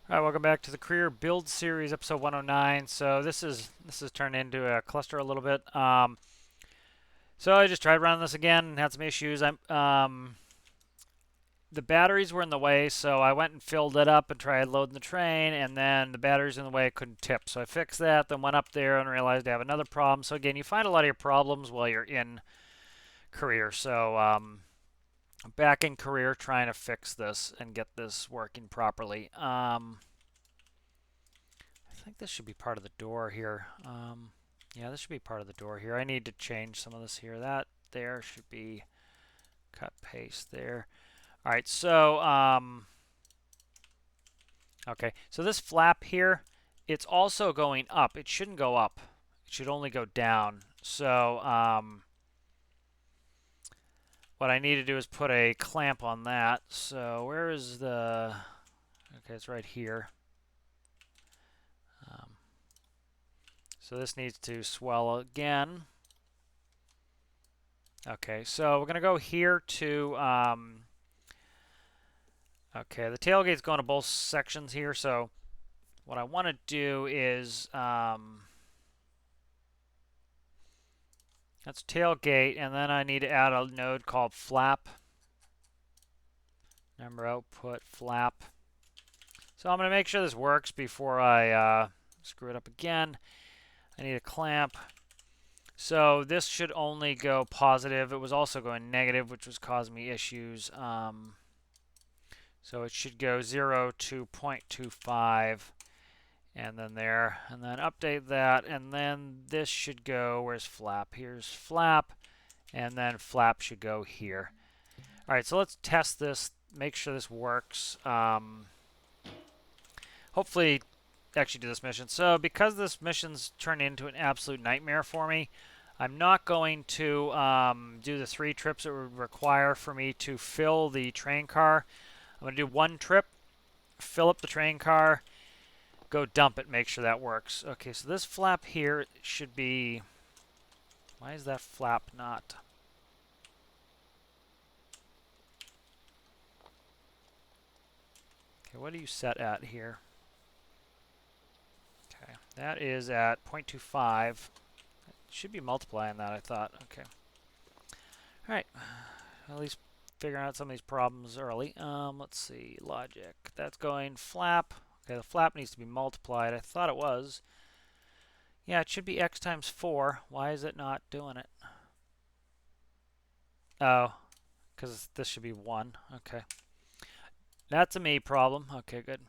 All right, welcome back to the Career Build Series, episode 109. So this is turned into a cluster a little bit. So I just tried running this again and had some issues. The batteries were in the way, so I went and filled it up and tried loading the train, and then the batteries in the way I couldn't tip. So I fixed that, then went up there and realized I have another problem. So again, you find a lot of your problems while you're in Career. So back in Career, trying to fix this and get this working properly. I think this should be part of the door here. Yeah, this should be part of the door here. I need to change some of this here. That there should be cut paste there. All right, so okay, so this flap here, it's also going up. It shouldn't go up. It should only go down. So what I need to do is put a clamp on that. So where is the? Okay, it's right here. So this needs to swell again. Okay, so we're going to go here to, okay, the tailgate's going to both sections here, so what I want to do is, that's tailgate, and then I need to add a node called flap. Number output, flap. So I'm going to make sure this works before I screw it up again. I need a clamp. So this should only go positive. It was also going negative, which was causing me issues. So it should go 0 to 0.25 and then there, and then update that, and then this should go, where's flap? Here's flap, and then flap should go here. All right, so let's test this, make sure this works. Hopefully actually do this mission. So because this mission's turned into an absolute nightmare for me, I'm not going to do the 3 trips it would require for me to fill the train car. I'm going to do 1 trip, fill up the train car, go dump it, make sure that works. Okay, so this flap here should be... Why is that flap not... Okay, what are you set at here? Okay, that is at 0.25. It should be multiplying that, I thought. Okay. All right. At least figuring out some of these problems early. Let's see, logic. That's going flap. Okay, the flap needs to be multiplied. I thought it was. Yeah, it should be x times 4. Why is it not doing it? Oh, because this should be 1. Okay. That's a me problem. Okay, good.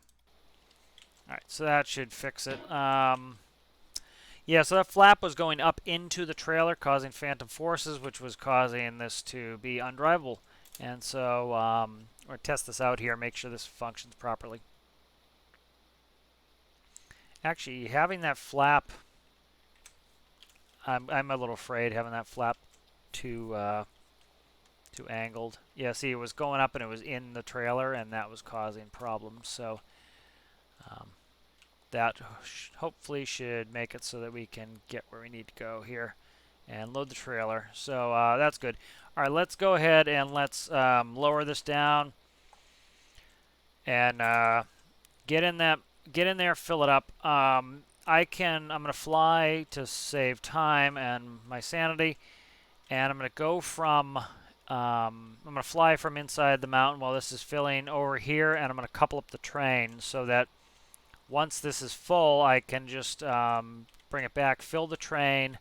All right, so that should fix it. Yeah, so that flap was going up into the trailer, causing phantom forces, which was causing this to be undrivable. And so we're going to test this out here, make sure this functions properly. Actually, having that flap, I'm a little afraid having that flap too angled. Yeah, see, it was going up and it was in the trailer, and that was causing problems. So that hopefully should make it so that we can get where we need to go here and load the trailer. So that's good. All right, let's go ahead and let's lower this down and get in there, fill it up. I'm going to fly to save time and my sanity, and I'm going to go from I'm going to fly from inside the mountain while this is filling over here, and I'm going to couple up the train so that once this is full, I can just bring it back, fill the train,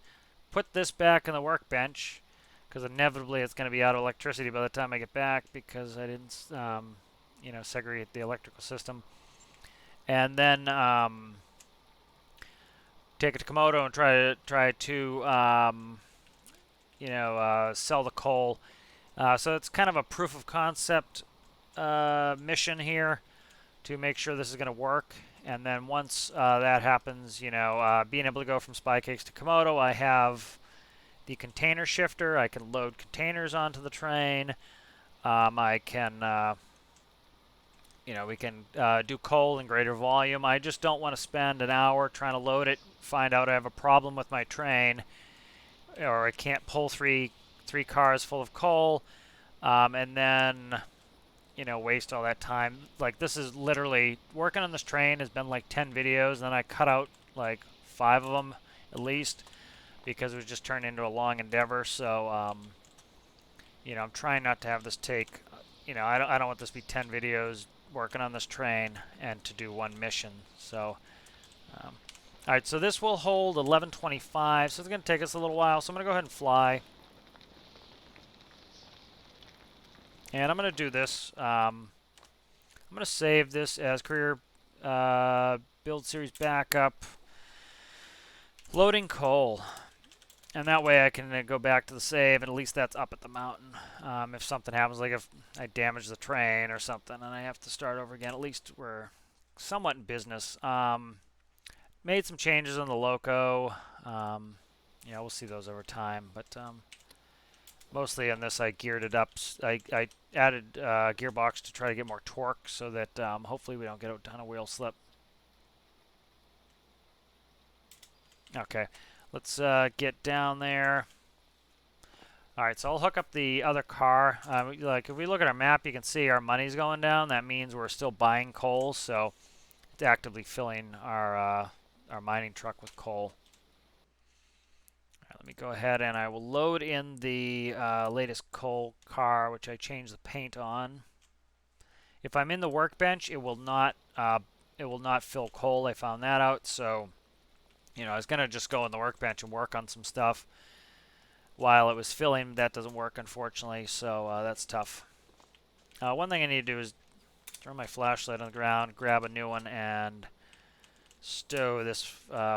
put this back in the workbench, because inevitably it's going to be out of electricity by the time I get back because I didn't, segregate the electrical system. And then take it to Komodo and try to sell the coal. So it's kind of a proof of concept mission here to make sure this is going to work. And then once that happens, being able to go from spy cakes to Komodo, I have the container shifter. I can load containers onto the train. I can, we can do coal in greater volume. I just don't want to spend an hour trying to load it, find out I have a problem with my train, or I can't pull three cars full of coal, and then you know, waste all that time. Like, this is literally, working on this train has been like 10 videos, and then I cut out like 5 of them at least because it was just turned into a long endeavor. So, you know, I'm trying not to have this take, you know, I don't want this to be 10 videos working on this train and to do one mission. So, all right, so this will hold 1125, so it's going to take us a little while. So I'm going to go ahead and fly. And I'm going to do this. I'm going to save this as career build series backup. Loading coal. And that way I can go back to the save, and at least that's up at the mountain. If something happens, like if I damage the train or something and I have to start over again, at least we're somewhat in business. Made some changes on the loco. Yeah, we'll see those over time, but mostly on this I geared it up. I added gearbox to try to get more torque so that hopefully we don't get a ton of wheel slip. Okay, let's get down there. All right, so I'll hook up the other car. Like if we look at our map, you can see our money's going down. That means we're still buying coal, so it's actively filling our mining truck with coal. All right, let me go ahead and I will load in the latest coal car, which I changed the paint on. If I'm in the workbench, it will not fill coal. I found that out, so you know I was gonna just go in the workbench and work on some stuff while it was filling. That doesn't work, unfortunately, so that's tough. One thing I need to do is throw my flashlight on the ground, grab a new one, and stow this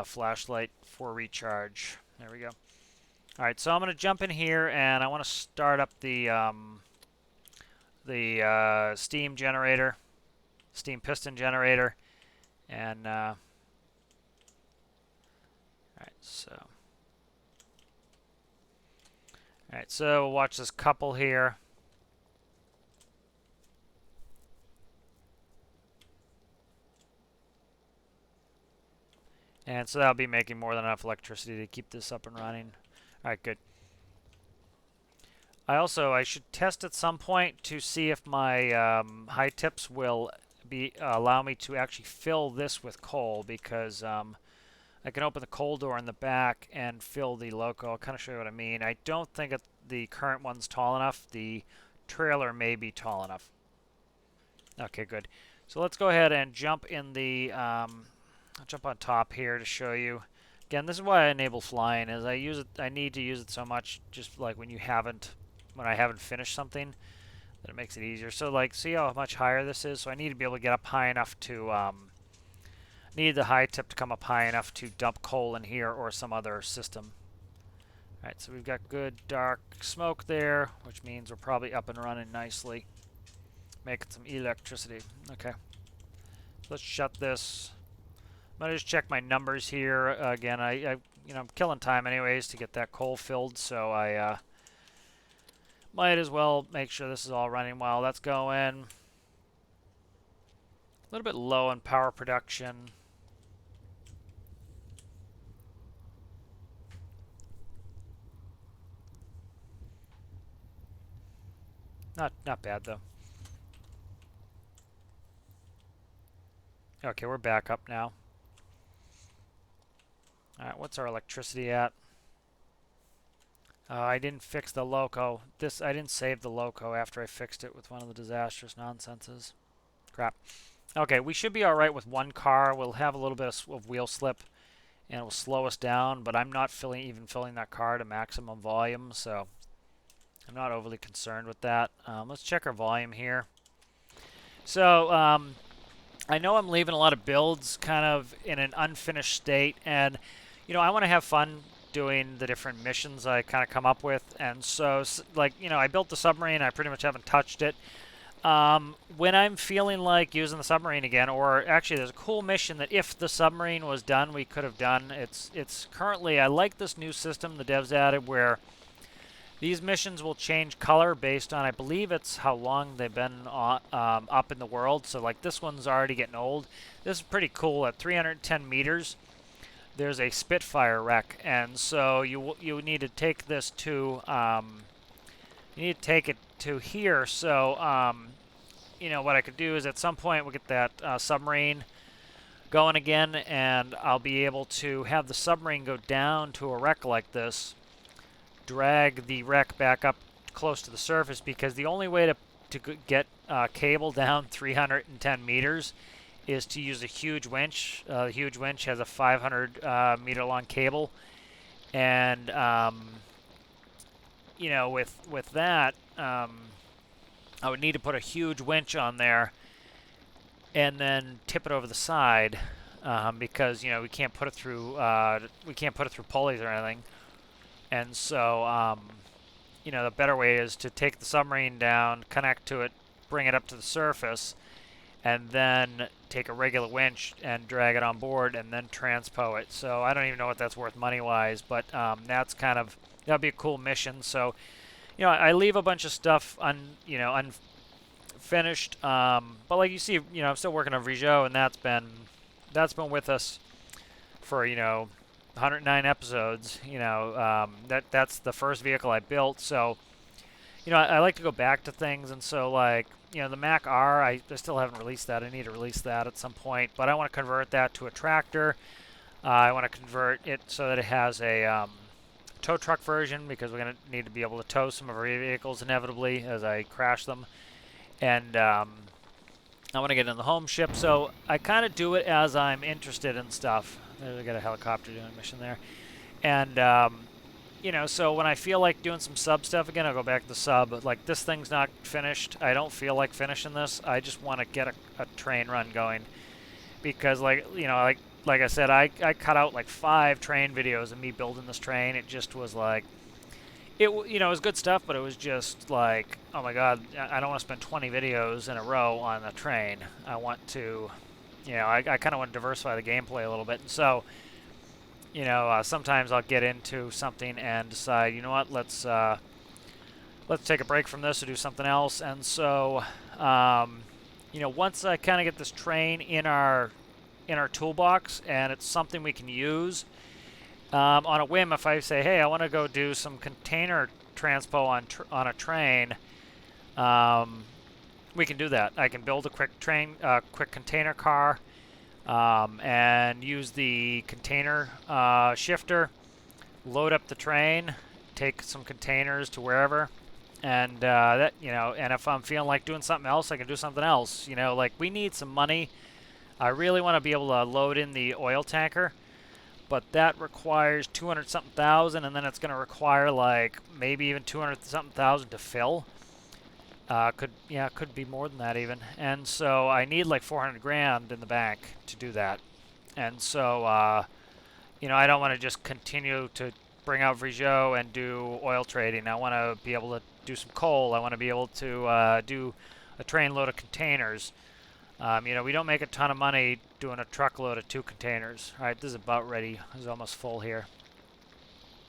flashlight for recharge. There we go. All right, so I'm going to jump in here, and I want to start up the steam generator, steam piston generator, and all right, so we'll watch this couple here. And so that'll be making more than enough electricity to keep this up and running. All right, good. I should test at some point to see if my high tips will allow me to actually fill this with coal, because I can open the coal door in the back and fill the loco. I'll kind of show you what I mean. I don't think the current one's tall enough. The trailer may be tall enough. Okay, good. So let's go ahead and jump in the I'll jump on top here to show you. Again, this is why I enable flying. Is I need to use it so much, just like when I haven't finished something, that it makes it easier. So like, see how much higher this is? So I need to be able to get up high enough to need the high tip to come up high enough to dump coal in here or some other system. All right, so we've got good dark smoke there, which means we're probably up and running nicely, making some electricity. Okay, let's shut this. I'm gonna just check my numbers here again. I'm killing time anyways to get that coal filled, so I might as well make sure this is all running well. That's going. A little bit low on power production. Not bad though. Okay, we're back up now. All right, what's our electricity at? I didn't fix the loco. I didn't save the loco after I fixed it with one of the disastrous nonsenses. Crap. Okay, we should be all right with one car. We'll have a little bit of wheel slip, and it will slow us down. But I'm not even filling that car to maximum volume, so I'm not overly concerned with that. Let's check our volume here. So I know I'm leaving a lot of builds kind of in an unfinished state, and you know, I want to have fun doing the different missions I kind of come up with. And so, like, you know, I built the submarine. I pretty much haven't touched it. When I'm feeling like using the submarine again, or actually there's a cool mission that if the submarine was done, we could have done. It's currently, I like this new system the devs added where these missions will change color based on, I believe it's how long they've been up in the world. So like this one's already getting old. This is pretty cool. At 310 meters, there's a Spitfire wreck, and so you need to take this to you need to take it to here. So what I could do is at some point we'll get that submarine going again, and I'll be able to have the submarine go down to a wreck like this, drag the wreck back up close to the surface, because the only way to get cable down 310 meters is to use a huge winch. The huge winch has a 500 meter long cable, and with that, I would need to put a huge winch on there and then tip it over the side, because we can't put it through pulleys or anything. And so the better way is to take the submarine down, connect to it, bring it up to the surface, and then take a regular winch and drag it on board and then transpo it. So I don't even know what that's worth money-wise, but that'll be a cool mission. So I leave a bunch of stuff unfinished, but like you see, I'm still working on Vrijo, and that's been with us for 109 episodes. That's the first vehicle I built. So I like to go back to things, and so like the Mac R, I still haven't released that. I need to release that at some point, but I want to convert that to a tractor. I want to convert it so that it has a tow truck version, because we're going to need to be able to tow some of our vehicles inevitably as I crash them. And I want to get in the home ship, so I kind of do it as I'm interested in stuff. I got a helicopter doing a mission there. And so when I feel like doing some sub stuff again, I'll go back to the sub. Like, this thing's not finished. I don't feel like finishing this. I just want to get a train run going, because like I said, I cut out like 5 train videos of me building this train. It just was like, it was good stuff, but it was just like, oh my god, I don't want to spend 20 videos in a row on a train. I want to, I kind of want to diversify the gameplay a little bit. And so sometimes I'll get into something and decide, you know what, let's take a break from this or do something else. And so, once I kind of get this train in our toolbox and it's something we can use, on a whim, if I say, hey, I want to go do some container transpo on a train, we can do that. I can build a quick container car, and use the container shifter, load up the train, take some containers to wherever, and and if I'm feeling like doing something else, I can do something else. Like, we need some money. I really want to be able to load in the oil tanker, but that requires 200-something thousand, and then it's going to require like maybe even 200-something thousand to fill. Could be more than that even. And so I need like 400 grand in the bank to do that. And so, I don't want to just continue to bring out Vrijo and do oil trading. I want to be able to do some coal. I want to be able to do a train load of containers. We don't make a ton of money doing a truckload of 2 containers. All right, this is about ready. This is almost full here.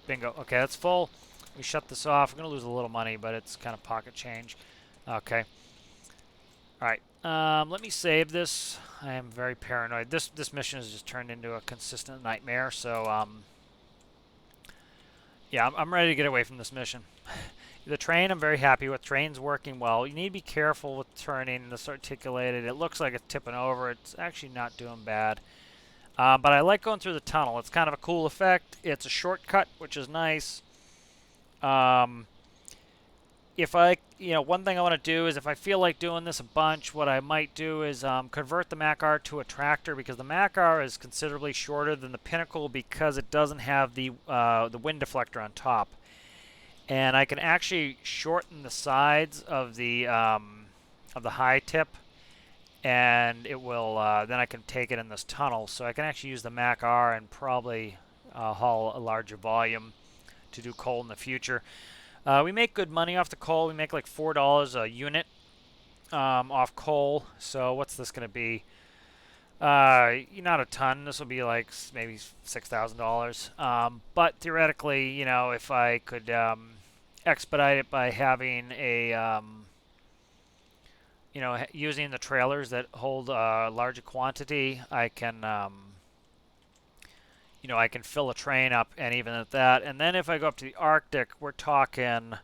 Bingo. Okay, that's full. We shut this off. We're going to lose a little money, but it's kind of pocket change. Okay. All right. Let me save this. I am very paranoid. This mission has just turned into a consistent nightmare. So, yeah, I'm ready to get away from this mission. The train, I'm very happy with. Train's working well. You need to be careful with turning this articulated. It looks like it's tipping over. It's actually not doing bad. But I like going through the tunnel. It's kind of a cool effect. It's a shortcut, which is nice. If I, one thing I want to do is, if I feel like doing this a bunch, what I might do is convert the Mac R to a tractor, because the Mac R is considerably shorter than the Pinnacle because it doesn't have the wind deflector on top. And I can actually shorten the sides of the high tip, and it will then I can take it in this tunnel. So I can actually use the Mac R and probably haul a larger volume to do coal in the future. We make good money off the coal. We make like $4 a unit off coal. So what's this going to be? Not a ton. This will be like maybe $6,000. But theoretically, if I could expedite it by having a, using the trailers that hold a larger quantity, I can, I can fill a train up, and even at that. And then if I go up to the Arctic, we're talking,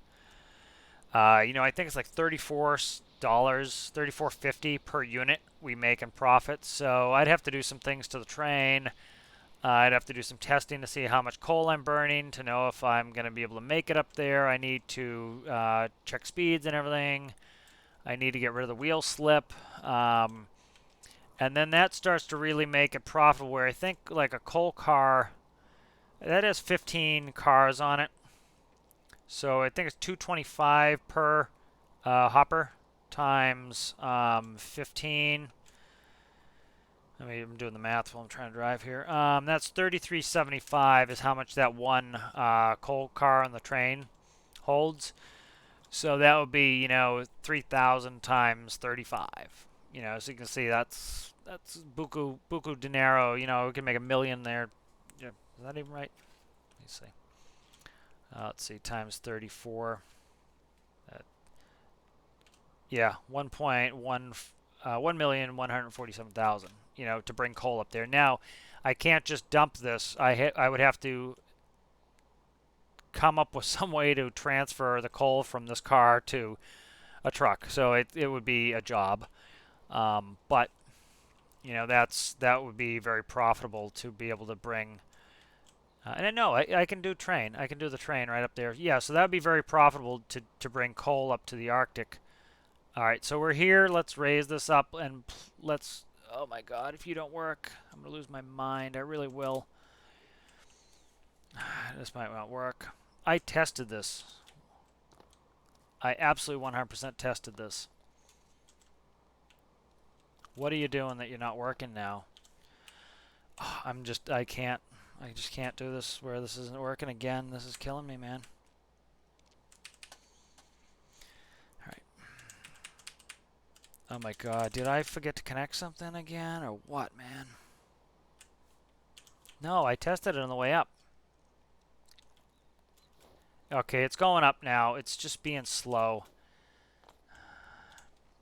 I think it's like 34 $34.50 per unit we make in profit. So I'd have to do some things to the train. I'd have to do some testing to see how much coal I'm burning to know if I'm going to be able to make it up there. I need to check speeds and everything. I need to get rid of the wheel slip. And then that starts to really make it profitable, where I think like a coal car, that has 15 cars on it. So I think it's 225 per hopper times 15. I'm doing the math while I'm trying to drive here. That's 33.75 is how much that one coal car on the train holds. So that would be, 3,000 times 35. So you can see that's buku dinero. We can make $1 million there. Yeah, is that even right? Let me see. Let's see, times 34. Yeah, 1,147,000. To bring coal up there. Now, I can't just dump this. I would have to come up with some way to transfer the coal from this car to a truck. So it would be a job. But that would be very profitable to be able to bring. And I know I can do train. I can do the train right up there. Yeah, so that would be very profitable to bring coal up to the Arctic. All right, so we're here. Let's raise this up and let's. Oh my God! If you don't work, I'm gonna lose my mind. I really will. This might not work. I tested this. I absolutely 100% tested this. What are you doing that you're not working now? Oh, I just can't do this where this isn't working again. This is killing me, man. Alright. Oh my God, did I forget to connect something again or what, man? No, I tested it on the way up. Okay, it's going up now. It's just being slow.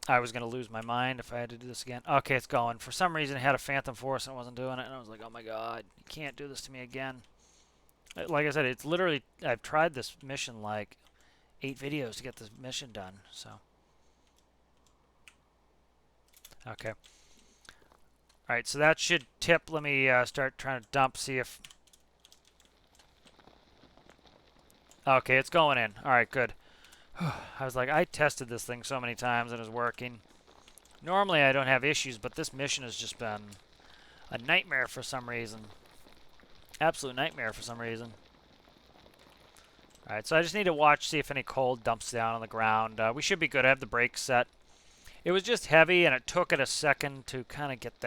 I was going to lose my mind if I had to do this again. Okay, it's going. For some reason, it had a Phantom Force and it wasn't doing it. And I was like, oh my God, you can't do this to me again. Like I said, it's literally, I've tried this mission like 8 videos to get this mission done. So, okay. All right, so that should tip. Let me start trying to dump, see if... Okay, it's going in. All right, good. I was like, I tested this thing so many times and it was working. Normally I don't have issues, but this mission has just been a nightmare for some reason. Absolute nightmare for some reason. Alright, so I just need to watch, see if any coal dumps down on the ground. We should be good. I have the brakes set. It was just heavy and it took it a second to kind of get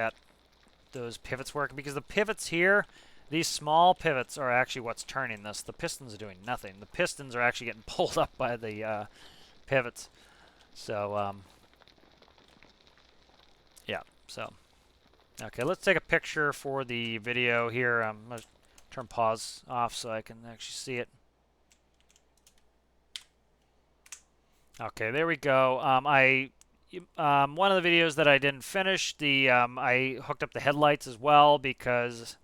those pivots working, because the pivots here, these small pivots are actually what's turning this. The pistons are doing nothing. The pistons are actually getting pulled up by the pivots. So, yeah, so. Okay, let's take a picture for the video here. I'm going to turn pause off so I can actually see it. Okay, there we go. One of the videos that I didn't finish, I hooked up the headlights as well, because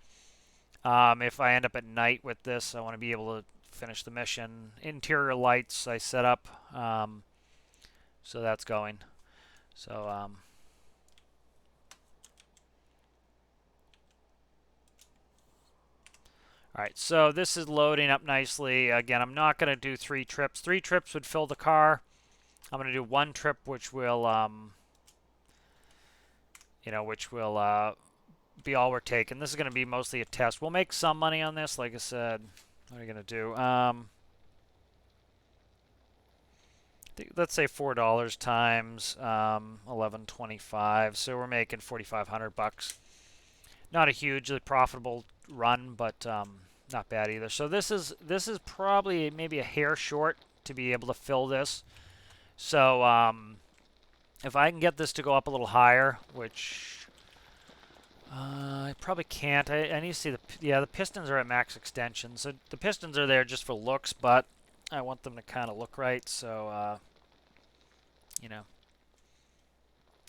if I end up at night with this, I want to be able to finish the mission. Interior lights I set up, so that's going. So, all right, so this is loading up nicely. Again, I'm not going to do 3 trips. 3 trips would fill the car. I'm going to do 1 trip, which will, be all we're taking. This is going to be mostly a test. We'll make some money on this, like I said. What are we going to do? Let's say $4 times 11.25. So we're making 4,500 bucks. Not a hugely profitable run, but not bad either. So this is probably maybe a hair short to be able to fill this. So if I can get this to go up a little higher, which I probably can't. I need to see the pistons are at max extension. So the pistons are there just for looks, but I want them to kind of look right. So,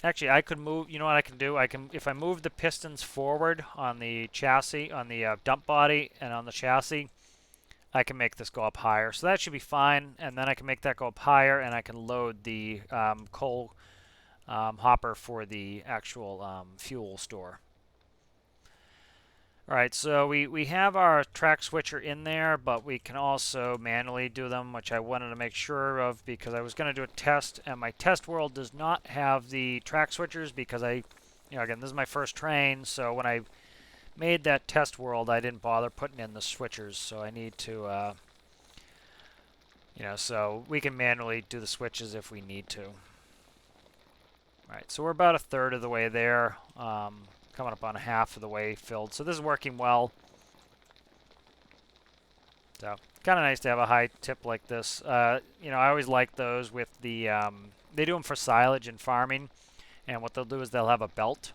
Actually, I could move, you know what I can do? If I move the pistons forward on the chassis, on the dump body, and on the chassis, I can make this go up higher. So that should be fine, and then I can make that go up higher, and I can load the coal hopper for the actual fuel store. All right, so we have our track switcher in there, but we can also manually do them, which I wanted to make sure of because I was going to do a test, and my test world does not have the track switchers because again, this is my first train, so when I made that test world, I didn't bother putting in the switchers, so I need to, so we can manually do the switches if we need to. All right, so we're about a third of the way there. Coming up on half of the way filled. So this is working well. So kind of nice to have a high tip like this. I always like those with the, they do them for silage and farming. And what they'll do is they'll have a belt.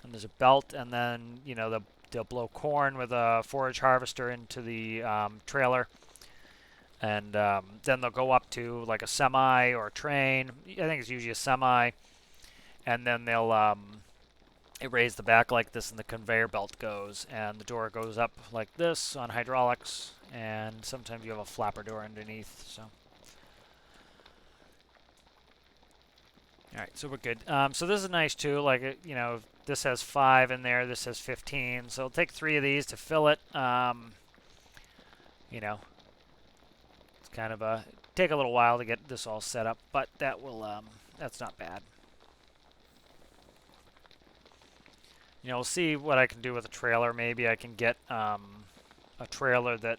And there's a belt, and then, they'll blow corn with a forage harvester into the trailer. And then they'll go up to like a semi or a train. I think it's usually a semi. And then they'll raise the back like this, and the conveyor belt goes, and the door goes up like this on hydraulics, and sometimes you have a flapper door underneath. So, all right, so we're good. So this is nice too. Like this has 5 in there. This has 15. So it'll take 3 of these to fill it. It's kind of take a little while to get this all set up, but that's not bad. We'll see what I can do with a trailer. Maybe I can get a trailer that,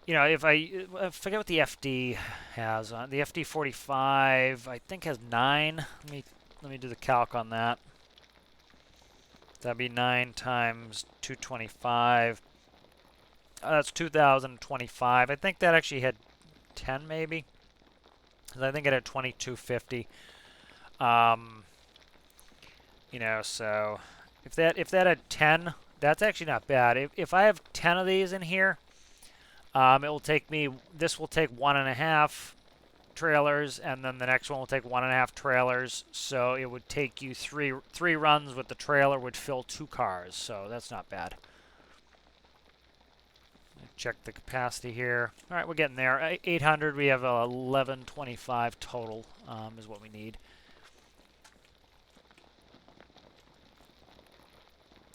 if I forget what the FD has on the FD 45, I think has 9. Let me do the calc on that. That'd be 9 times 225. That's 2,025. I think that actually had 10 maybe. I think it had 2250. So if that had 10, that's actually not bad. If I have 10 of these in here, this will take 1.5 trailers, and then the next one will take 1.5 trailers. So it would take you three runs with the trailer would fill 2 cars. So that's not bad. Check the capacity here. All right, we're getting there. 800, we have 1125 total is what we need.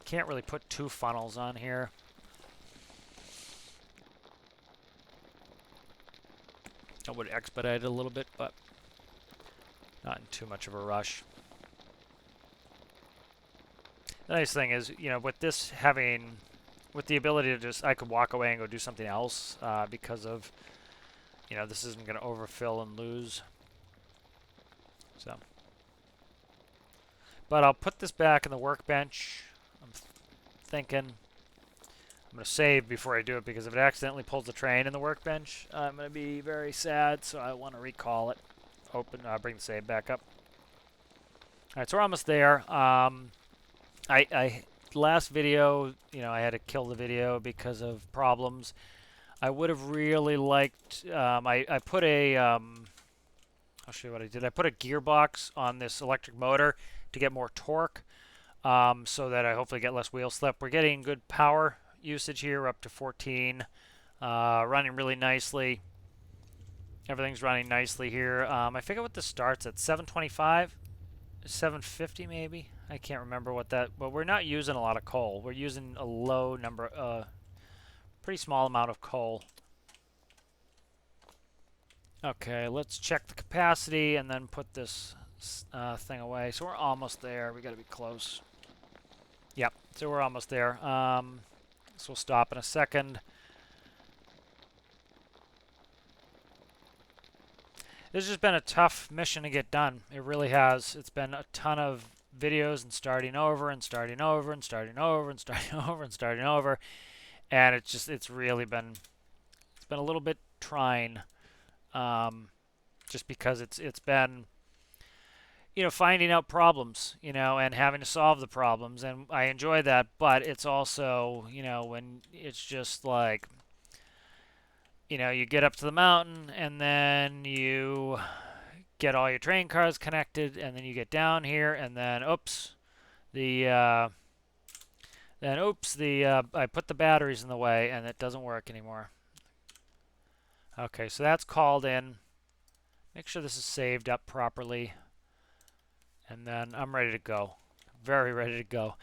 Can't really put 2 funnels on here. I would expedite it a little bit, but not in too much of a rush. The nice thing is, with this having, with the ability to I could walk away and go do something else because of, this isn't going to overfill and lose. So, but I'll put this back in the workbench. I'm thinking I'm going to save before I do it, because if it accidentally pulls the train in the workbench, I'm going to be very sad, so I want to recall it. Bring the save back up. All right, so we're almost there. Last video, I had to kill the video because of problems. I would have really liked, I put a, I'll show you what I did. I put a gearbox on this electric motor to get more torque. So that I hopefully get less wheel slip. We're getting good power usage here, up to 14, running really nicely. Everything's running nicely here. I forget what this starts at, 725, 750 maybe. I can't remember what that. But we're not using a lot of coal. We're using a low number, pretty small amount of coal. Okay, let's check the capacity and then put this thing away. So we're almost there. We got to be close. Yep, so we're almost there. So we'll stop in a second. This has been a tough mission to get done. It really has. It's been a ton of videos and starting over and starting over and starting over and starting over and starting over. And it's really been, a little bit trying. Just because it's been, finding out problems, and having to solve the problems, and I enjoy that, but it's also, when it's just like, you get up to the mountain, and then you get all your train cars connected, and then you get down here, and then, oops, the Then, oops, I put the batteries in the way, and it doesn't work anymore. Okay, so that's called in. Make sure this is saved up properly. And then I'm ready to go. Very ready to go.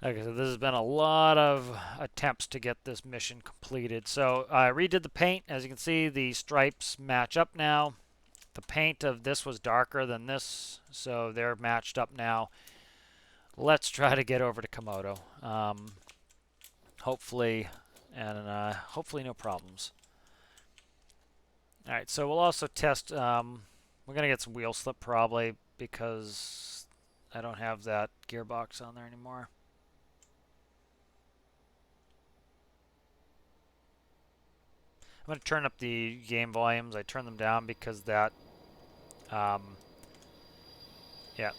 Okay, so this has been a lot of attempts to get this mission completed. So I redid the paint. As you can see, the stripes match up now. The paint of this was darker than this, so they're matched up now. Let's try to get over to Komodo. Hopefully, and hopefully no problems. All right, so we'll also test. We're gonna get some wheel slip probably because I don't have that gearbox on there anymore. I'm going to turn up the game volumes. I turned them down because that, yeah,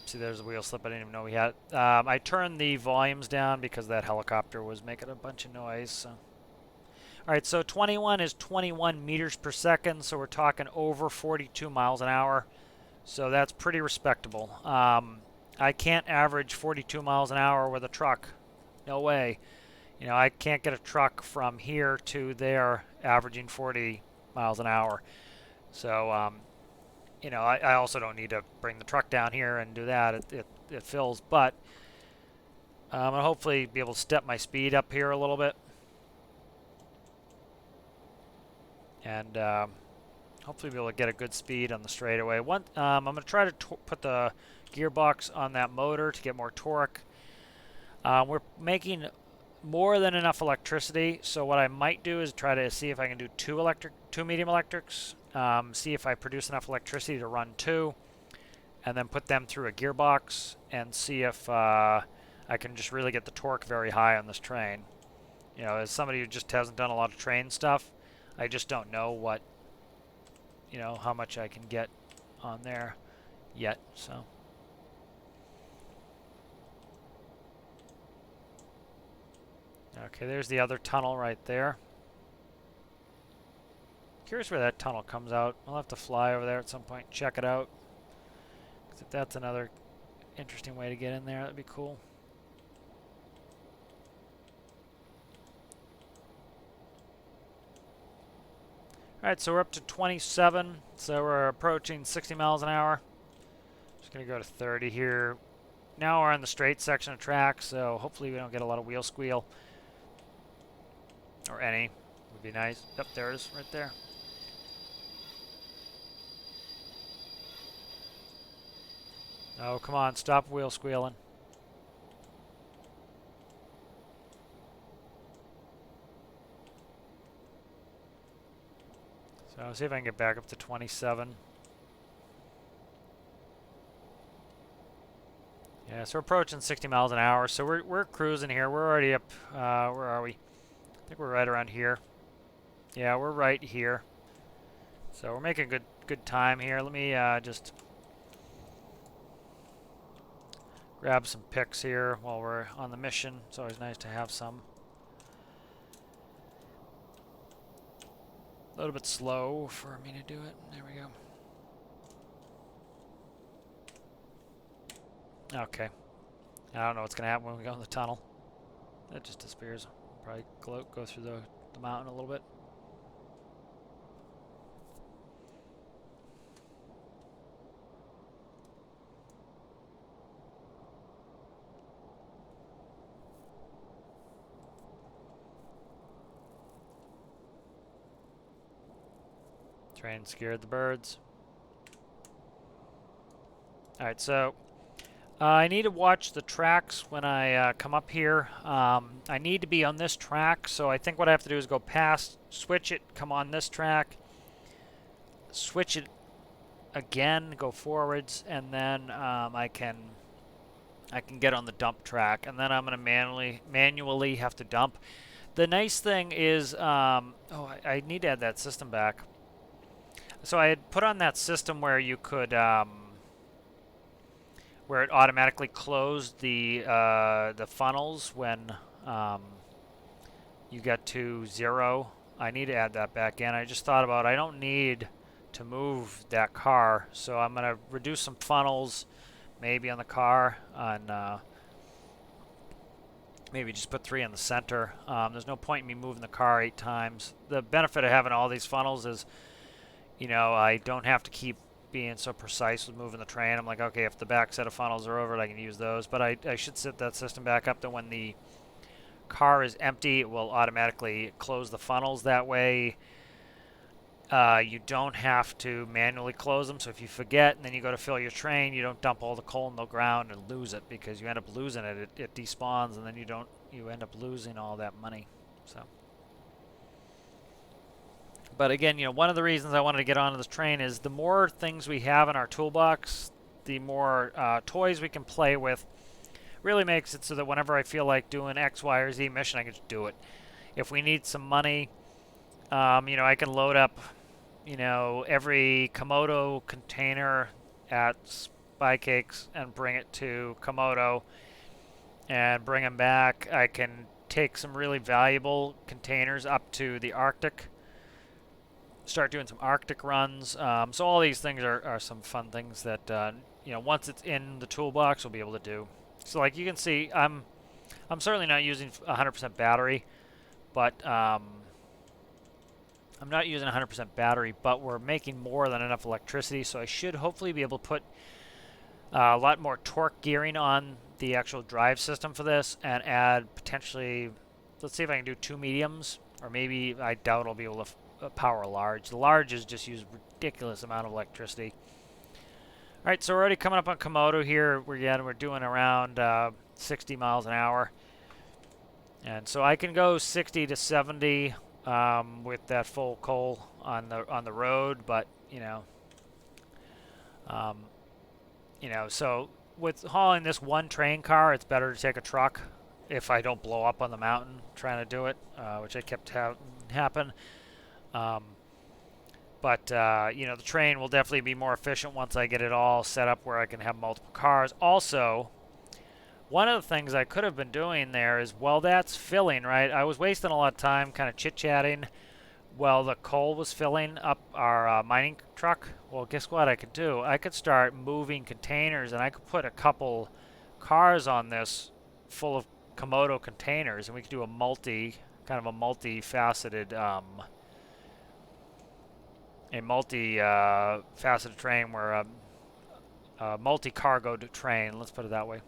see there's a wheel slip. I didn't even know we had it. I turned the volumes down because that helicopter was making a bunch of noise. So. All right, so 21 is 21 meters per second, so we're talking over 42 miles an hour. So that's pretty respectable. I can't average 42 miles an hour with a truck. No way. You know, I can't get a truck from here to there averaging 40 miles an hour. So, you know, I also don't need to bring the truck down here and do that. It fills, but I'll hopefully be able to step my speed up here a little bit. And hopefully be able to get a good speed on the straightaway. I'm going to try to put the gearbox on that motor to get more torque. We're making more than enough electricity, so what I might do is try to see if I can do two medium electrics, see if I produce enough electricity to run two, and then put them through a gearbox and see if I can just really get the torque very high on this train. You know, as somebody who just hasn't done a lot of train stuff, I just don't know what, you know, how much I can get on there yet, so. Okay, there's the other tunnel right there. Curious where that tunnel comes out. I'll have to fly over there at some point and check it out. If that's another interesting way to get in there, that'd be cool. Alright, so we're up to 27, so we're approaching 60 miles an hour. Just going to go to 30 here. Now we're on the straight section of track, so hopefully we don't get a lot of wheel squeal. Or any. Would be nice. Yep, there it is, right there. Oh, come on, stop wheel squealing. So I'll see if I can get back up to 27. Yeah, so we're approaching 60 miles an hour, so we're cruising here. We're already up, where are we? I think we're right around here. Yeah, we're right here. So we're making good time here. Let me just grab some pics here while we're on the mission. It's always nice to have some. A little bit slow for me to do it. There we go. Okay. I don't know what's going to happen when we go in the tunnel. It just disappears. Probably go through the mountain a little bit. Train scared the birds. Alright, so I need to watch the tracks when I come up here. I need to be on this track, so I think what I have to do is go past, switch it, come on this track, switch it again, go forwards, and then I can get on the dump track, and then I'm going to manually have to dump. The nice thing is, I need to add that system back. So I had put on that system where you could, where it automatically closed the funnels when you get to 0. I need to add that back in. I just thought about I don't need to move that car, so I'm going to reduce some funnels maybe on the car, on Maybe just put 3 in the center. There's no point in me moving the car 8 times. The benefit of having all these funnels is, you know, I don't have to keep being so precise with moving the train. I'm like, okay, if the back set of funnels are over, I can use those. But I should set that system back up that when the car is empty, it will automatically close the funnels. That way, you don't have to manually close them. So if you forget and then you go to fill your train, you don't dump all the coal in the ground and lose it, because you end up losing it. It despawns, and then you end up losing all that money. So, but again, you know, one of the reasons I wanted to get onto this train is the more things we have in our toolbox, the more toys we can play with. Really makes it so that whenever I feel like doing X, Y, or Z mission, I can just do it. If we need some money, you know, I can load up, you know, every Komodo container at Spy Cakes and bring it to Komodo and bring them back. I can take some really valuable containers up to the Arctic, start doing some Arctic runs. So all these things are some fun things that, you know, once it's in the toolbox, we'll be able to do. So like you can see, I'm certainly not using 100% battery, but I'm not using 100% battery, but we're making more than enough electricity, so I should hopefully be able to put a lot more torque gearing on the actual drive system for this and add potentially, let's see if I can do 2 mediums, or maybe, I doubt I'll be able to power a large. The larges just use ridiculous amount of electricity. All right, so we're already coming up on Komodo here. We're doing around 60 miles an hour. And so I can go 60 to 70 with that full coal on the road, but you know, so with hauling this one train car, it's better to take a truck if I don't blow up on the mountain trying to do it, which I kept happen. But you know, the train will definitely be more efficient once I get it all set up where I can have multiple cars. Also, one of the things I could have been doing there is, while that's filling, right, I was wasting a lot of time kind of chit-chatting while the coal was filling up our mining truck. Well, guess what I could do? I could start moving containers, and I could put a couple cars on this full of Komodo containers, and we could do a multi-faceted train where a multi-cargo train, let's put it that way.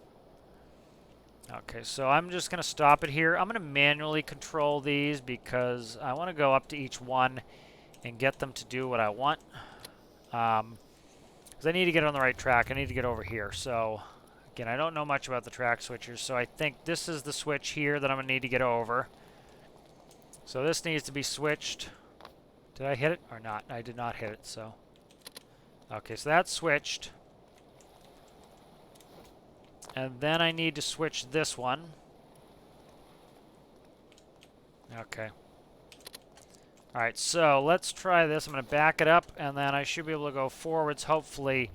Okay, so I'm just going to stop it here. I'm going to manually control these because I want to go up to each one and get them to do what I want. Because I need to get on the right track. I need to get over here. So, again, I don't know much about the track switchers, so I think this is the switch here that I'm going to need to get over. So this needs to be switched. Did I hit it or not? I did not hit it, so. Okay, so that's switched. And then I need to switch this one. Okay. Alright, so let's try this. I'm going to back it up, and then I should be able to go forwards, hopefully,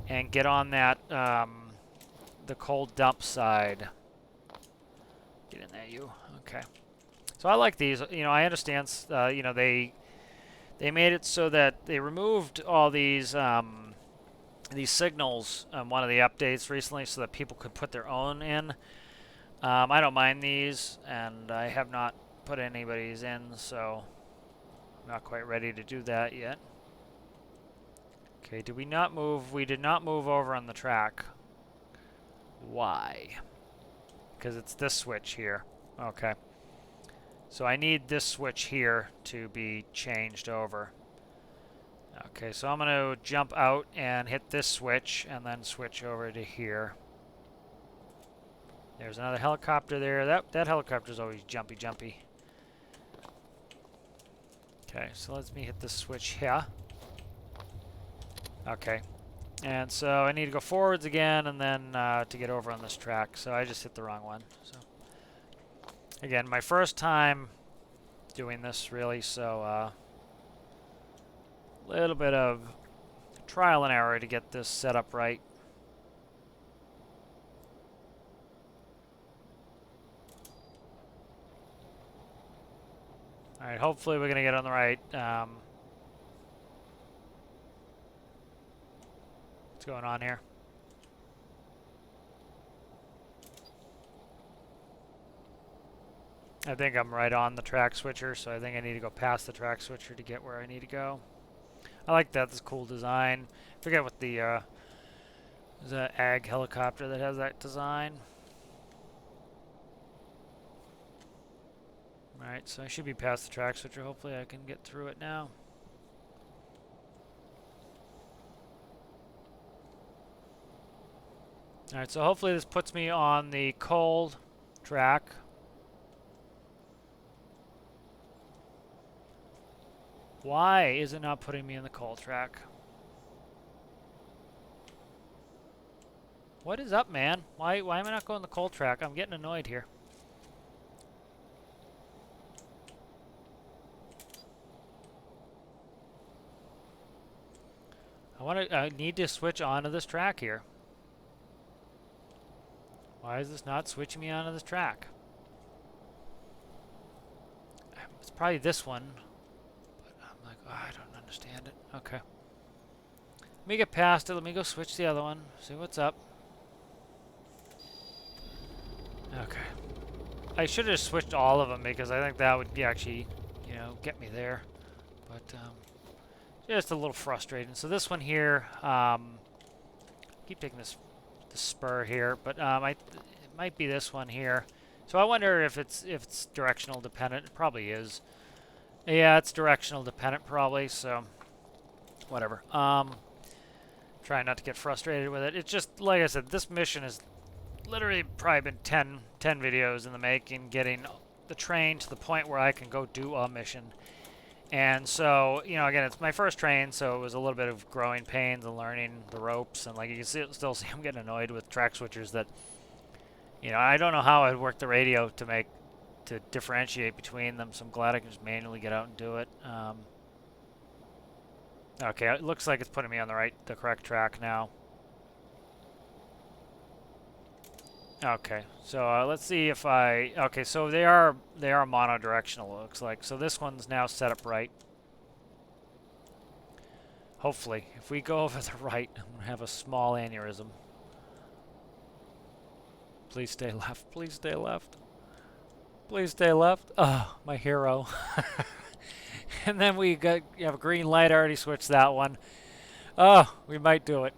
and get on that, the coal dump side. Get in there, you. Okay. So I like these. You know, I understand, you know, they made it so that they removed all these signals on one of the updates recently so that people could put their own in. I don't mind these, and I have not put anybody's in, so I'm not quite ready to do that yet. Okay, did we not move? We did not move over on the track. Why? Because it's this switch here. Okay. So I need this switch here to be changed over. Okay, so I'm going to jump out and hit this switch and then switch over to here. There's another helicopter there. That helicopter's always jumpy. Okay, so let me hit this switch here. Okay. And so I need to go forwards again and then to get over on this track. So I just hit the wrong one. So again, my first time doing this really, so a little bit of trial and error to get this set up right. Alright, hopefully we're going to get on the right. What's going on here? I think I'm right on the track switcher, so I think I need to go past the track switcher to get where I need to go. I like that. This cool design. I forget what the is that ag helicopter that has that design. Alright, so I should be past the track switcher. Hopefully I can get through it now. Alright, so hopefully this puts me on the cold track. Why is it not putting me in the cold track? What is up, man? Why am I not going the cold track? I'm getting annoyed here. I need to switch onto this track here. Why is this not switching me onto this track? It's probably this one. But I'm like, oh, I don't understand it. Okay. Let me get past it. Let me go switch the other one. See what's up. Okay. I should have switched all of them because I think that would actually, you know, get me there. But, just a little frustrating. So this one here, keep taking this spur here, but it might be this one here. So I wonder if it's directional dependent. It probably is. Yeah, it's directional dependent probably. So whatever. Trying not to get frustrated with it. It's just like I said, this mission has literally probably been 10 videos in the making, getting the train to the point where I can go do a mission. And so, you know, again, it's my first train, so it was a little bit of growing pains and learning the ropes. And like you can still see, I'm getting annoyed with track switchers that, you know, I don't know how I'd work the radio to differentiate between them. So I'm glad I can just manually get out and do it. Okay, it looks like it's putting me on the correct track now. Okay, so let's see if okay, so they are monodirectional, it looks like. So this one's now set up right. Hopefully, if we go over the right, I'm going to have a small aneurysm. Please stay left, please stay left. Please stay left. Oh, my hero. And then you have a green light, I already switched that one. Oh, we might do it.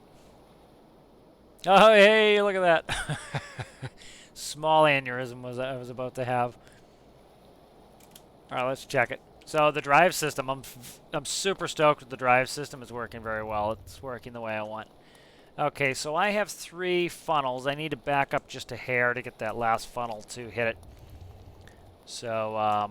Oh, hey, look at that. Small aneurysm I was about to have. All right, let's check it. So the drive system, I'm super stoked with the drive system. It's working very well. It's working the way I want. Okay, so I have 3 funnels. I need to back up just a hair to get that last funnel to hit it. So,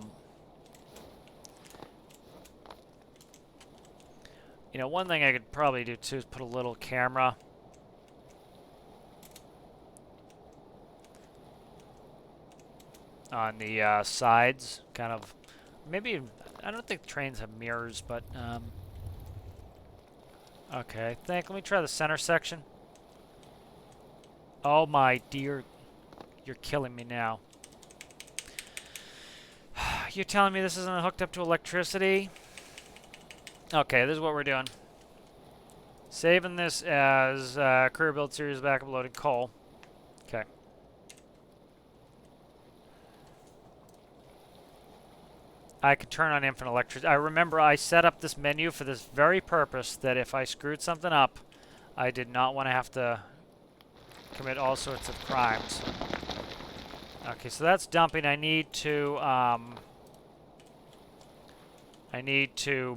you know, one thing I could probably do too is put a little camera on the sides, kind of. Maybe, I don't think trains have mirrors, but okay, let me try the center section. Oh my dear, you're killing me now. You're telling me this isn't hooked up to electricity? Okay, this is what we're doing. Saving this as career build series backup loaded coal. Okay. I could turn on infinite electricity. I remember I set up this menu for this very purpose, that if I screwed something up, I did not want to have to commit all sorts of crimes. Okay, so that's dumping. I need to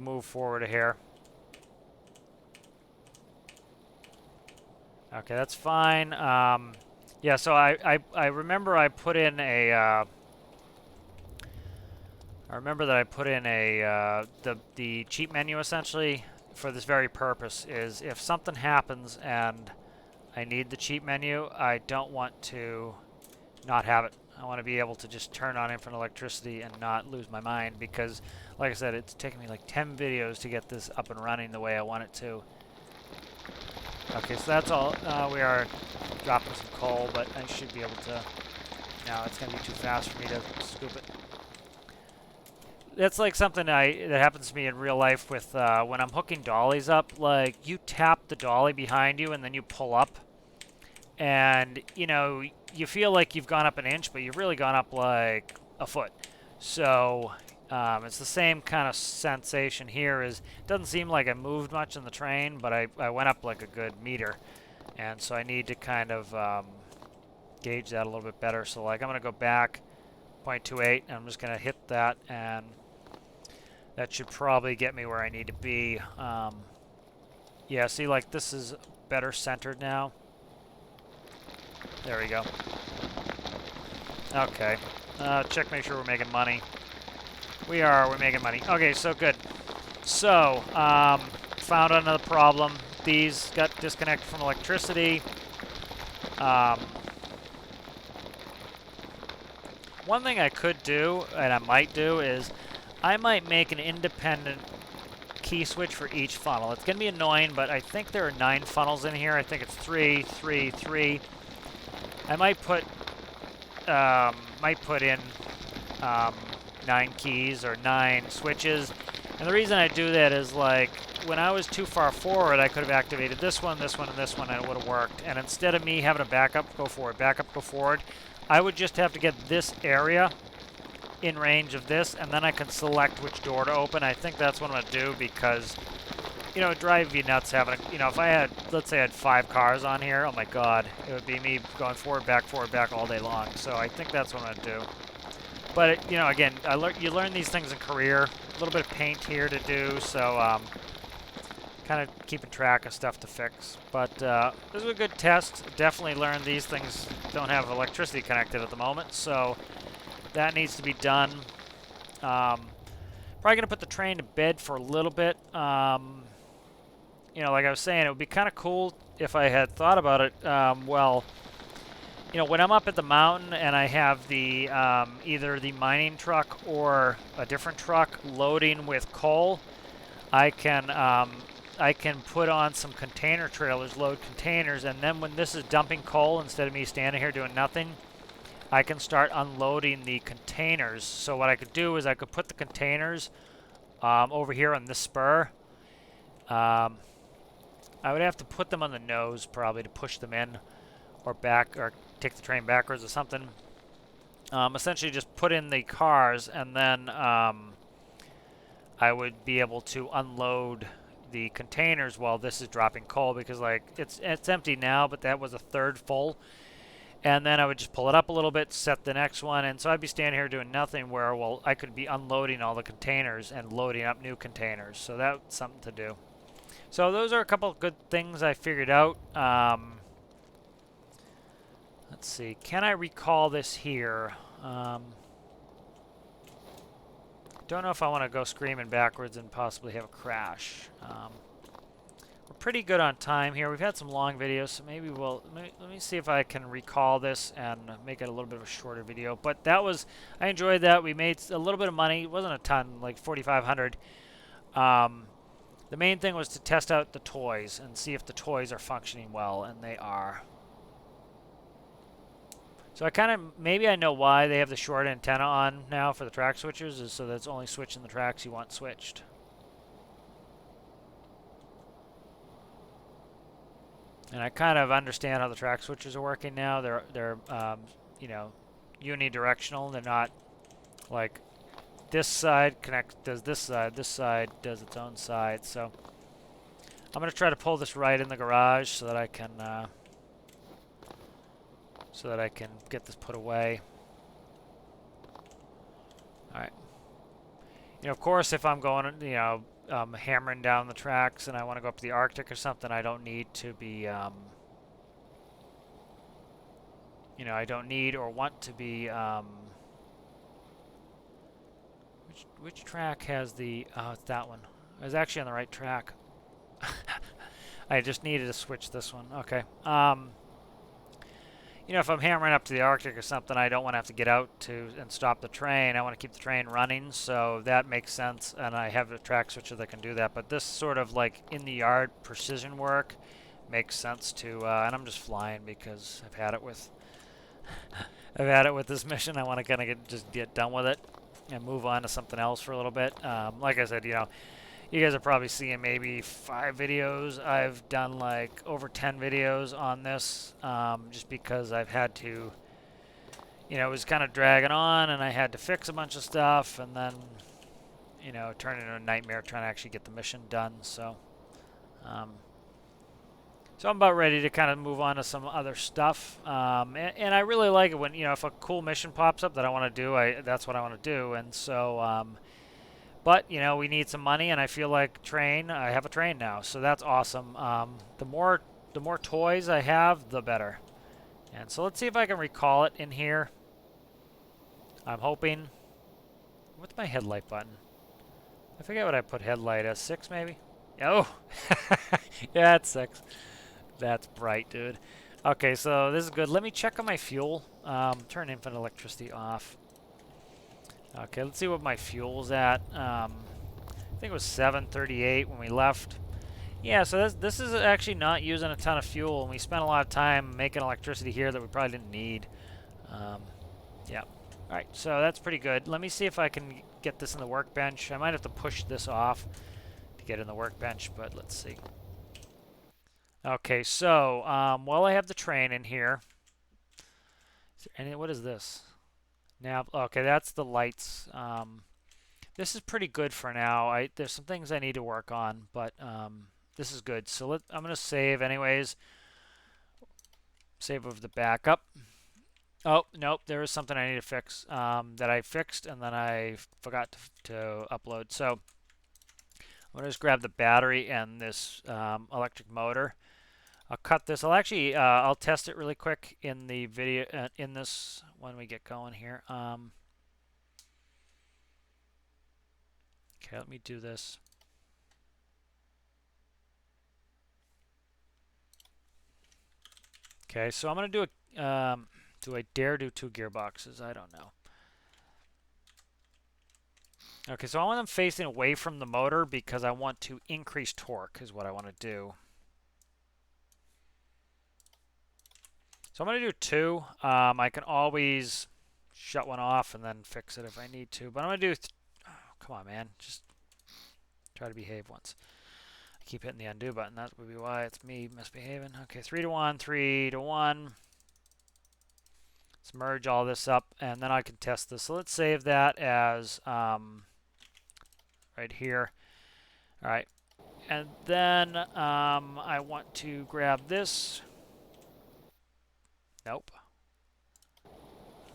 move forward here. Okay, that's fine. Yeah, so I remember I put in a I remember that I put in a the cheat menu essentially for this very purpose. Is if something happens and I need the cheat menu, I don't want to not have it. I want to be able to just turn on infinite electricity and not lose my mind, because like I said, it's taken me like 10 videos to get this up and running the way I want it to. Okay, so that's all. We are dropping some coal, but I should be able to. No, it's going to be too fast for me to scoop it. That's like something that happens to me in real life with when I'm hooking dollies up. Like, you tap the dolly behind you and then you pull up, and you know, you feel like you've gone up an inch, but you've really gone up like a foot. So it's the same kind of sensation here. It doesn't seem like I moved much in the train, but I went up like a good meter. And so I need to kind of gauge that a little bit better. So like I'm going to go back 0.28, and I'm just going to hit that, and that should probably get me where I need to be. Yeah, see, like this is better centered now. There we go. Okay. Check, make sure we're making money. We are, we're making money. Okay, so good. So, found another problem. These got disconnected from electricity. One thing I could do, and I might do, is I might make an independent key switch for each funnel. It's going to be annoying, but I think there are 9 funnels in here. I think it's 3, 3, 3. I might put in 9 keys or 9 switches. And the reason I do that is, like, when I was too far forward, I could have activated this one, and this one, and it would have worked. And instead of me having a backup, go forward, I would just have to get this area in range of this, and then I can select which door to open. I think that's what I'm going to do because, you know, it drives you nuts having a, you know, if I had, let's say I had 5 cars on here, oh my god, it would be me going forward, back all day long. So I think that's what I'm going to do. But, you know, again, you learn these things in career. A little bit of paint here to do, so kind of keeping track of stuff to fix. But this was a good test. Definitely learned these things don't have electricity connected at the moment, so that needs to be done. Probably going to put the train to bed for a little bit. You know, like I was saying, it would be kind of cool if I had thought about it. Well, you know, when I'm up at the mountain and I have the either the mining truck or a different truck loading with coal, I can put on some container trailers, load containers, and then when this is dumping coal, instead of me standing here doing nothing, I can start unloading the containers. So what I could do is I could put the containers over here on this spur. I would have to put them on the nose probably to push them in, or back, or take the train backwards or something. Essentially just put in the cars, and then I would be able to unload the containers while this is dropping coal, because like it's empty now, but that was a third full. And then I would just pull it up a little bit, set the next one, and so I'd be standing here doing nothing where, well, I could be unloading all the containers and loading up new containers. So that's something to do. So those are a couple of good things I figured out. Let's see. Can I recall this here? Don't know if I want to go screaming backwards and possibly have a crash. We're pretty good on time here. We've had some long videos, so maybe let me see if I can recall this and make it a little bit of a shorter video. But that was, I enjoyed that. We made a little bit of money. It wasn't a ton, like 4,500. The main thing was to test out the toys and see if the toys are functioning well, and they are. So I kind of, maybe I know why they have the short antenna on now for the track switchers, is so that it's only switching the tracks you want switched. And I kind of understand how the track switchers are working now. They're you know, unidirectional. They're not like this side does this side does its own side. So I'm going to try to pull this right in the garage so that I can get this put away. All right. You know, of course, if I'm going, you know, hammering down the tracks and I want to go up to the Arctic or something, I don't need to be, you know, I don't need or want to be, which track has the, oh, it's that one. I was actually on the right track. I just needed to switch this one. Okay. You know, if I'm hammering up to the Arctic or something, I don't want to have to get out and stop the train. I want to keep the train running, so that makes sense, and I have a track switcher that can do that. But this sort of like in the yard precision work makes sense to, and I'm just flying because I've had it with this mission. I want to kind of just get done with it and move on to something else for a little bit. Like I said, you know, you guys are probably seeing maybe 5 videos. I've done like over 10 videos on this, just because I've had to, you know, it was kind of dragging on, and I had to fix a bunch of stuff, and then, you know, it turned into a nightmare trying to actually get the mission done. Um, so I'm about ready to kind of move on to some other stuff. And I really like it when, you know, if a cool mission pops up that I want to do, that's what I want to do. And so, but, you know, we need some money, and I feel like I have a train now, so that's awesome. The more toys I have, the better. And so let's see if I can recall it in here. I'm hoping. What's my headlight button? I forget what I put headlight as. 6 maybe? Oh! Yeah, it's 6. That's bright, dude. Okay, so this is good. Let me check on my fuel. Turn infinite electricity off. Okay, let's see what my fuel's at. I think it was 738 when we left. Yeah, so this is actually not using a ton of fuel, and we spent a lot of time making electricity here that we probably didn't need. Yeah. All right, so that's pretty good. Let me see if I can get this in the workbench. I might have to push this off to get in the workbench, but let's see. Okay, so while I have the train in here, what is this? Now, okay, that's the lights. This is pretty good for now. There's some things I need to work on, but this is good. So I'm gonna save anyways. Save of the backup. Oh, nope, there is something I need to fix that I fixed and then I forgot to upload. So I'm going to just grab the battery and this electric motor. I'll cut this. I'll test it really quick in the video, in this, when we get going here. Okay, let me do this. Okay, so I'm going to do I dare do 2 gearboxes? I don't know. Okay, so I want them facing away from the motor because I want to increase torque is what I want to do. So I'm going to do 2. I can always shut one off and then fix it if I need to. But I'm going to do... Oh, come on, man. Just try to behave once. I keep hitting the undo button. That would be why it's me misbehaving. Okay, 3 to 1, 3 to 1. Let's merge all this up, and then I can test this. So let's save that as right here. All right. And then I want to grab this. Nope.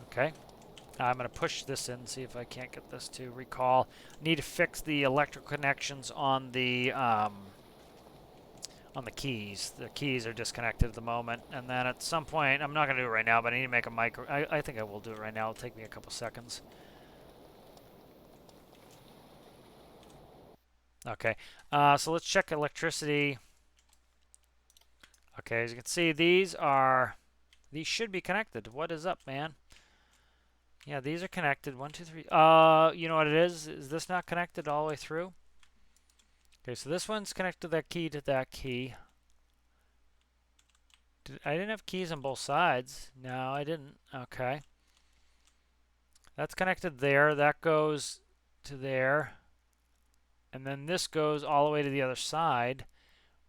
Okay. I'm going to push this in, see if I can't get this to recall. Need to fix the electrical connections on the keys. The keys are disconnected at the moment, and then at some point, I'm not going to do it right now, but I need to make a micro. I think I will do it right now. It'll take me a couple seconds. Okay, so let's check electricity. Okay, as you can see, these should be connected. What is up, man? Yeah, these are connected. 1, 2, 3. You know what it is? Is this not connected all the way through? Okay, so this one's connected that key to that key. I didn't have keys on both sides. No, I didn't. Okay. That's connected there. That goes to there. And then this goes all the way to the other side.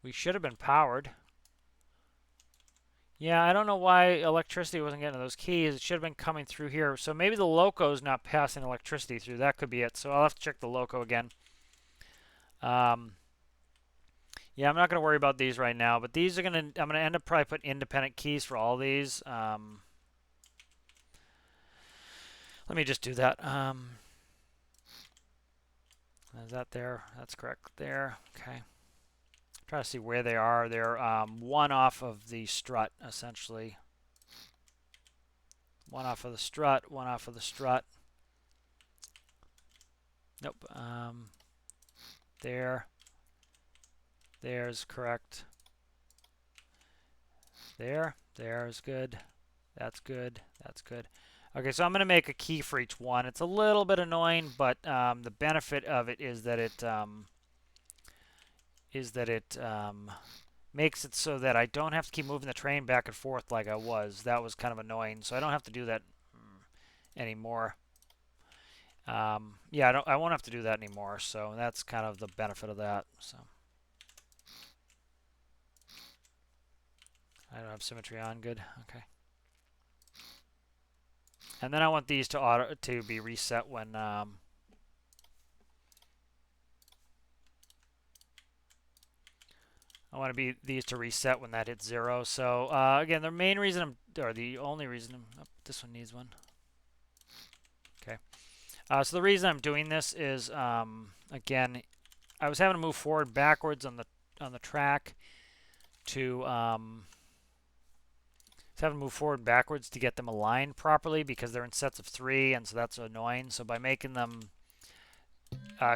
We should have been powered. Yeah, I don't know why electricity wasn't getting to those keys. It should have been coming through here. So maybe the loco is not passing electricity through. That could be it. So I'll have to check the loco again. Yeah, I'm not going to worry about these right now, but these are I'm going to end up probably putting independent keys for all these. Let me just do that. Is that there? That's correct there. Okay. Try to see where they are. They're one off of the strut, essentially. One off of the strut, one off of the strut. Nope. There. There's correct. There. There's good. That's good. That's good. Okay, so I'm going to make a key for each one. It's a little bit annoying, but the benefit of it is that it makes it so that I don't have to keep moving the train back and forth like I was. That was kind of annoying, so I don't have to do that anymore. Yeah, I won't have to do that anymore, so that's kind of the benefit of that. So I don't have symmetry on. Good. Okay. And then I want these to be reset when I want these to reset when that hits 0. So again, the main reason or the only reason this one needs one. Okay. So the reason I'm doing this is again, I was having to move forward and backwards on the track to having to move forward and backwards to get them aligned properly because they're in sets of 3, and so that's annoying. So by making them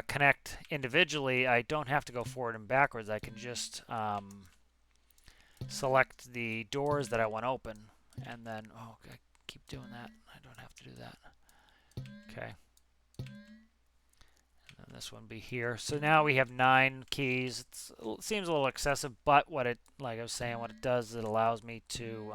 connect individually, I don't have to go forward and backwards. I can just select the doors that I want open, and then I keep doing that. I don't have to do that. Okay. And this one be here. So now we have 9 keys. It seems a little excessive, but like I was saying, what it does is it allows me to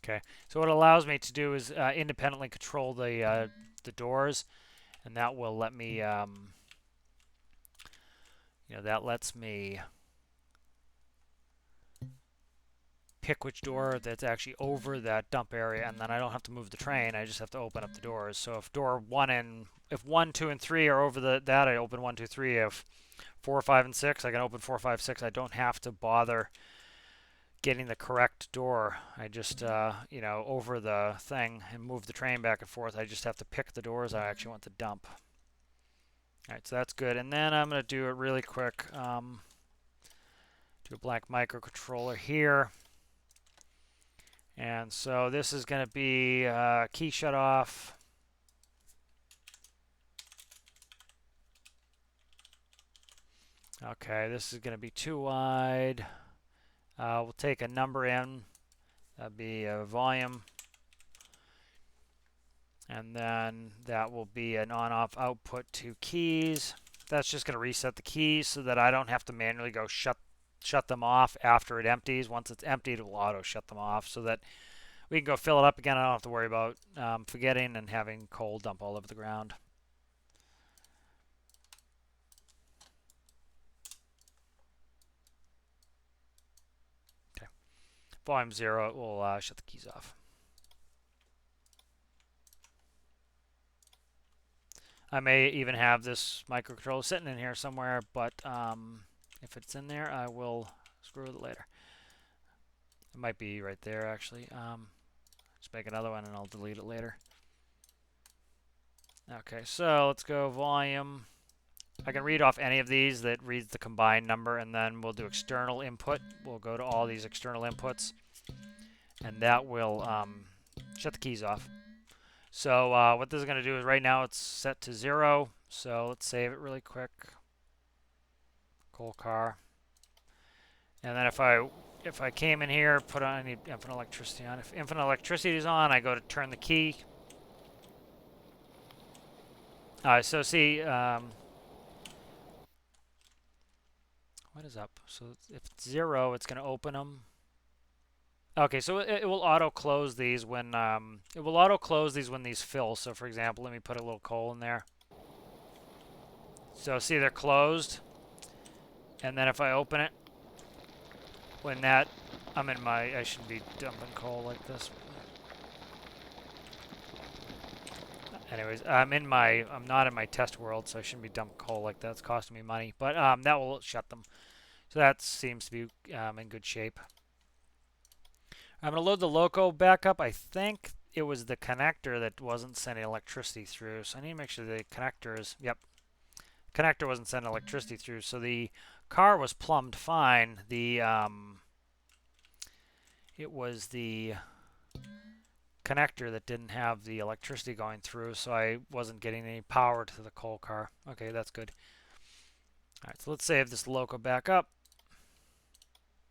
okay. So what it allows me to do is independently control the doors, and that will let me that lets me pick which door that's actually over that dump area, and then I don't have to move the train. I just have to open up the doors. So if door 1, 2, and 3 are over that, I open 1, 2, 3. If 4, 5, and 6, I can open 4, 5, 6. I don't have to bother getting the correct door. I just over the thing and move the train back and forth. I just have to pick the doors I actually want to dump. All right, so that's good. And then I'm going to do it really quick. Do a blank microcontroller here. And so this is going to be key shut off. Okay, this is going to be too wide. We'll take a number in. That'll be a volume. And then that will be an on-off output to keys. That's just going to reset the keys so that I don't have to manually go shut them off after it empties. Once it's emptied, it will auto shut them off so that we can go fill it up again. I don't have to worry about forgetting and having coal dump all over the ground. Okay. Volume 0, it will shut the keys off. I may even have this microcontroller sitting in here somewhere, but if it's in there, I will screw with it later. It might be right there, actually. Just make another one, and I'll delete it later. Okay, so let's go volume. I can read off any of these that reads the combined number, and then we'll do external input. We'll go to all these external inputs, and that will shut the keys off. So what this is going to do is right now it's set to 0. So let's save it really quick. Coal car. And then if I came in here, put on any infinite electricity on. If infinite electricity is on, I go to turn the key. So see, what is up? So if it's 0, it's going to open them. Okay, so it will auto close these when these fill. So for example, let me put a little coal in there. So see, they're closed, and then if I open it, when that I should be dumping coal like this. Anyways, I'm not in my test world, so I shouldn't be dumping coal like that. It's costing me money, but that will shut them. So that seems to be in good shape. I'm going to load the loco back up. I think it was the connector that wasn't sending electricity through. So I need to make sure the connector is, yep. Connector wasn't sending electricity through. So the car was plumbed fine. It was the connector that didn't have the electricity going through, so I wasn't getting any power to the coal car. Okay, that's good. All right, so let's save this loco back up.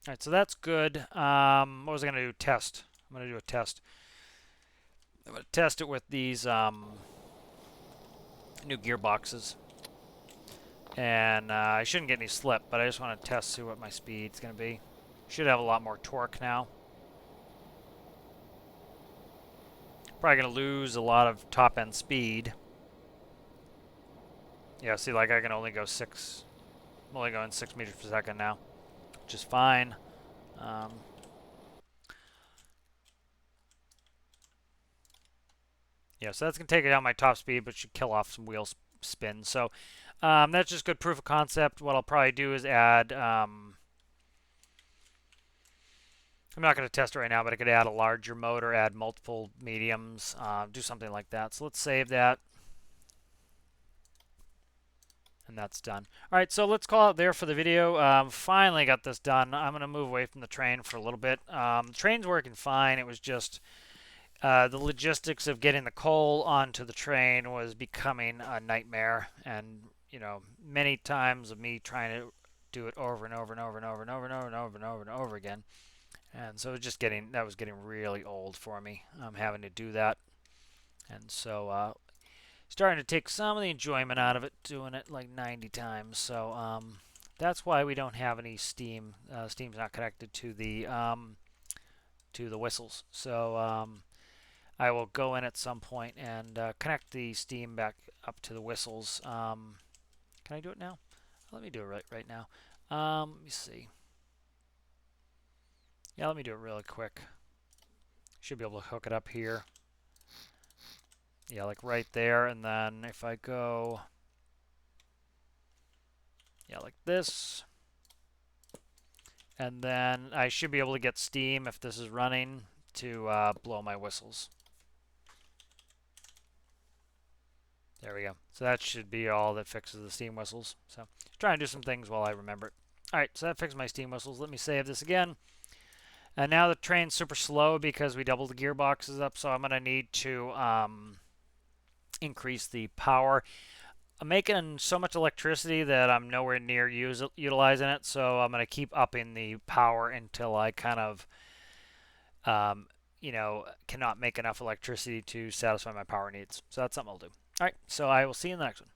All right, so that's good. What was I going to do? Test. I'm going to do a test. I'm going to test it with these new gearboxes. And I shouldn't get any slip, but I just want to test, see what my speed's going to be. Should have a lot more torque now. Probably going to lose a lot of top-end speed. Yeah, see, like I can only go 6. I'm only going 6 meters per second now, which is fine. Um, yeah, so that's going to take it down my top speed, but should kill off some wheel spin. So that's just good proof of concept. What I'll probably do is add, I'm not going to test it right now, but I could add a larger motor, add multiple mediums, do something like that. So let's save that. And that's done. All right, so let's call it there for the video. Finally got this done. I'm going to move away from the train for a little bit. The train's working fine. It was just the logistics of getting the coal onto the train was becoming a nightmare. And, you know, many times of me trying to do it over and over and over and over and over and over and over and over and over again. And so it was just that was getting really old for me, having to do that. And so starting to take some of the enjoyment out of it, doing it like 90 times. So that's why we don't have any steam. Steam's not connected to the whistles. So I will go in at some point and connect the steam back up to the whistles. Can I do it now? Let me do it right now. Let me see. Yeah, let me do it really quick. Should be able to hook it up here. Yeah, like right there. And then if I go, yeah, like this. And then I should be able to get steam if this is running to blow my whistles. There we go. So that should be all that fixes the steam whistles. So try and do some things while I remember it. All right, so that fixed my steam whistles. Let me save this again. And now the train's super slow because we doubled the gearboxes up, so I'm going to need to increase the power. I'm making so much electricity that I'm nowhere near utilizing it, so I'm going to keep upping the power until I kind of, cannot make enough electricity to satisfy my power needs. So that's something I'll do. All right, so I will see you in the next one.